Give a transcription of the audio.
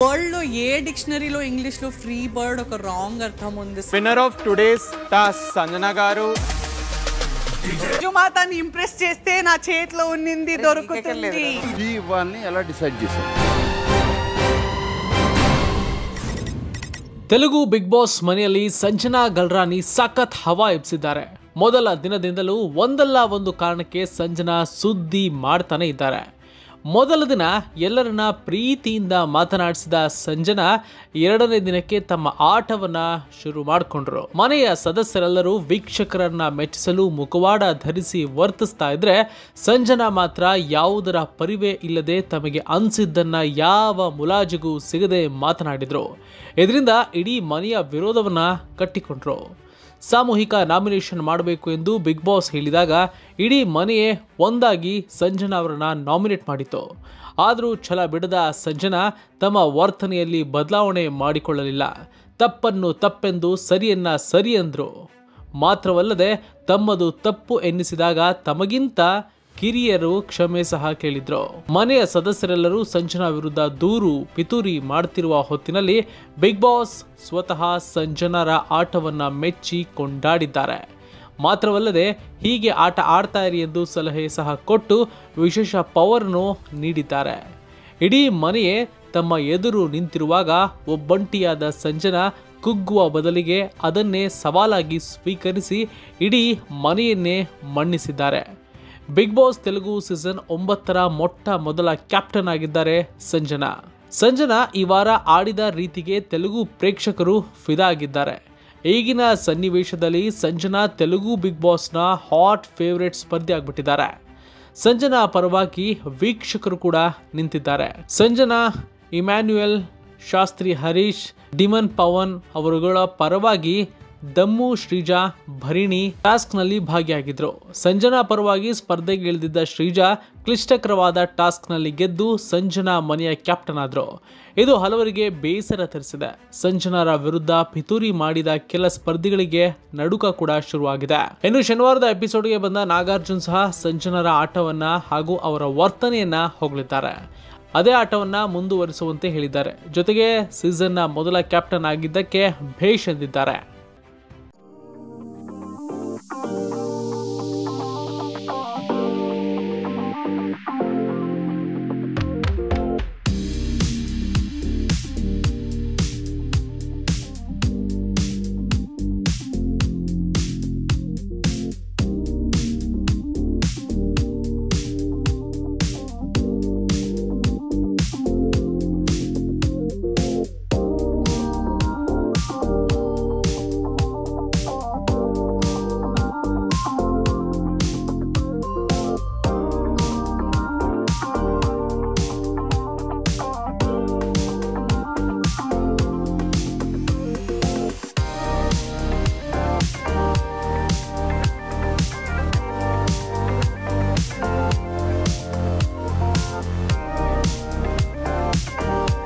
World లో ఏ డిక్షనరీలో English లో free bird ఒక రాంగ్ అర్థం ఉంది. Winner of today's task Sanjana గారు. జుమాతాని ఇంప్రెస్ చేస్తే నా చేతిలో ఉన్నింది దొరుకుతుంది. ఈ వాల్ని ఎలా డిసైడ్ చేశారు? ತೆಲುಗು ಬಿಗ್ ಬಾಸ್ ಮನೆಯಲ್ಲಿ ಸಂಜನಾ ಗಲ್ರಾನಿ ಸಖತ್ ಹವಾ ಎಬ್ಸಿದ್ದಾರೆ. ಮೊದಲ ದಿನದಿಂದಲೂ ಒಂದಲ್ಲ ಒಂದು ಕಾರಣಕ್ಕೆ ಸಂಜನಾ ಸುದ್ದಿ ಮಾಡ್ತಾನೆ ಇದ್ದಾರೆ. ಮೊದಲ ದಿನ ಎಲ್ಲರನ್ನ ಪ್ರೀತಿಯಿಂದ ಮಾತನಾಡಿಸಿದ ಸಂಜನಾ ಎರಡನೇ ದಿನಕ್ಕೆ ತಮ್ಮ ಆಟವನ್ನ ಶುರು ಮಾಡಿಕೊಂಡ್ರು. ಮನೆಯ ಸದಸ್ಯರೆಲ್ಲರೂ ವೀಕ್ಷಕರನ್ನ ಮೆಚ್ಚಿಸಲು ಮುಖವಾಡ ಧರಿಸಿ ವರ್ತಿಸ್ತಾ ಇದ್ರೆ ಸಂಜನಾ ಮಾತ್ರ ಯಾವುದರ ಪರಿವೇ ಇಲ್ಲದೆ ತಮಗೆ ಅನ್ಸಿದ್ದನ್ನ ಯಾವ ಮುಲಾಜಿಗೂ ಸಿಗದೆ ಮಾತನಾಡಿದ್ರು. ಇದರಿಂದ ಇಡೀ ಮನೆಯ ವಿರೋಧವನ್ನ ಕಟ್ಟಿಕೊಂಡ್ರು. ಸಾಮೂಹಿಕ ನಾಮಿನೇಷನ್ ಮಾಡಬೇಕು ಎಂದು ಬಿಗ್ ಬಾಸ್ ಹೇಳಿದಾಗ ಇಡೀ ಮನೆಯೇ ಒಂದಾಗಿ ಸಂಜನಾ ಅವರನ್ನ ನಾಮಿನೇಟ್ ಮಾಡಿತ್ತು. ಆದರೂ ಛಲ ಬಿಡದ ಸಂಜನಾ ತಮ್ಮ ವರ್ತನೆಯಲ್ಲಿ ಬದಲಾವಣೆ ಮಾಡಿಕೊಳ್ಳಲಿಲ್ಲ. ತಪ್ಪನ್ನು ತಪ್ಪೆಂದು ಸರಿಯನ್ನ ಸರಿ ಅಂದ್ರು. ಮಾತ್ರವಲ್ಲದೆ ತಮ್ಮದು ತಪ್ಪು ಎನ್ನಿಸಿದಾಗ ತಮಗಿಂತ ಕಿರಿಯರು ಕ್ಷಮೆ ಸಹ ಕೇಳಿದ್ರು. ಮನೆಯ ಸದಸ್ಯರೆಲ್ಲರೂ ಸಂಜನಾ ವಿರುದ್ಧ ದೂರು ಪಿತೂರಿ ಮಾಡ್ತಿರುವ ಹೊತ್ತಿನಲ್ಲಿ ಬಿಗ್ ಬಾಸ್ ಸ್ವತಃ ಸಂಜನಾರ ಆಟವನ್ನ ಮೆಚ್ಚಿ ಕೊಂಡಾಡಿದ್ದಾರೆ. ಮಾತ್ರವಲ್ಲದೆ ಹೀಗೆ ಆಟ ಆಡ್ತಾ ಇರಿ ಎಂದು ಸಲಹೆ ಸಹ ಕೊಟ್ಟು ವಿಶೇಷ ಪವರ್ನು ನೀಡಿದ್ದಾರೆ. ಇಡೀ ಮನೆಯೇ ತಮ್ಮ ಎದುರು ನಿಂತಿರುವಾಗ ಒಬ್ಬಂಟಿಯಾದ ಸಂಜನಾ ಕುಗ್ಗುವ ಬದಲಿಗೆ ಅದನ್ನೇ ಸವಾಲಾಗಿ ಸ್ವೀಕರಿಸಿ ಇಡೀ ಮನೆಯನ್ನೇ ಮಣ್ಣಿಸಿದ್ದಾರೆ. ಬಿಗ್ ಬಾಸ್ ತೆಲುಗು ಸೀಸನ್ 9ರ ಮೊಟ್ಟ ಮೊದಲ ಕ್ಯಾಪ್ಟನ್ ಆಗಿದ್ದಾರೆ ಸಂಜನಾ. ಸಂಜನಾ ಈ ವಾರ ಆಡಿದ ರೀತಿಗೆ ತೆಲುಗು ಪ್ರೇಕ್ಷಕರು ಫಿದಾ ಆಗಿದ್ದಾರೆ. ಈಗಿನ ಸನ್ನಿವೇಶದಲ್ಲಿ ಸಂಜನಾ ತೆಲುಗು ಬಿಗ್ ಬಾಸ್ನ ಹಾಟ್ ಫೇವರೇಟ್ ಸ್ಪರ್ಧೆ ಆಗ್ಬಿಟ್ಟಿದ್ದಾರೆ. ಸಂಜನಾ ಪರವಾಗಿ ವೀಕ್ಷಕರು ಕೂಡ ನಿಂತಿದ್ದಾರೆ. ಸಂಜನಾ, ಇಮ್ಯಾನ್ಯುಯಲ್, ಶಾಸ್ತ್ರಿ ಹರೀಶ್, ಡಿಮನ್ ಪವನ್ ಅವರುಗಳ ಪರವಾಗಿ ದಮ್ಮು, ಶ್ರೀಜಾ, ಭರಿಣಿ ಟಾಸ್ಕ್ ನಲ್ಲಿ ಭಾಗಿಯಾಗಿದ್ರು. ಸಂಜನಾ ಪರವಾಗಿ ಸ್ಪರ್ಧೆಗೆ ಇಳಿದಿದ್ದ ಶ್ರೀಜಾ ಕ್ಲಿಷ್ಟಕರವಾದ ಟಾಸ್ಕ್ ನಲ್ಲಿ ಗೆದ್ದು ಸಂಜನಾ ಮನೆಯ ಕ್ಯಾಪ್ಟನ್ ಆದ್ರು. ಇದು ಹಲವರಿಗೆ ಬೇಸರ ತರಿಸಿದೆ. ಸಂಜನಾರ ವಿರುದ್ಧ ಪಿತೂರಿ ಮಾಡಿದ ಕೆಲ ಸ್ಪರ್ಧಿಗಳಿಗೆ ನಡುಕ ಕೂಡ ಶುರುವಾಗಿದೆ. ಇನ್ನು ಶನಿವಾರದ ಎಪಿಸೋಡ್ಗೆ ಬಂದ ನಾಗಾರ್ಜುನ್ ಸಹ ಸಂಜನಾರ ಆಟವನ್ನ ಹಾಗೂ ಅವರ ವರ್ತನೆಯನ್ನ ಹೊಗಳಿದ್ದಾರೆ. ಅದೇ ಆಟವನ್ನ ಮುಂದುವರಿಸುವಂತೆ ಹೇಳಿದ್ದಾರೆ. ಜೊತೆಗೆ ಸೀಸನ್ನ ಮೊದಲ ಕ್ಯಾಪ್ಟನ್ ಆಗಿದ್ದಕ್ಕೆ ಭೇಷ್ ಎಂದಿದ್ದಾರೆ.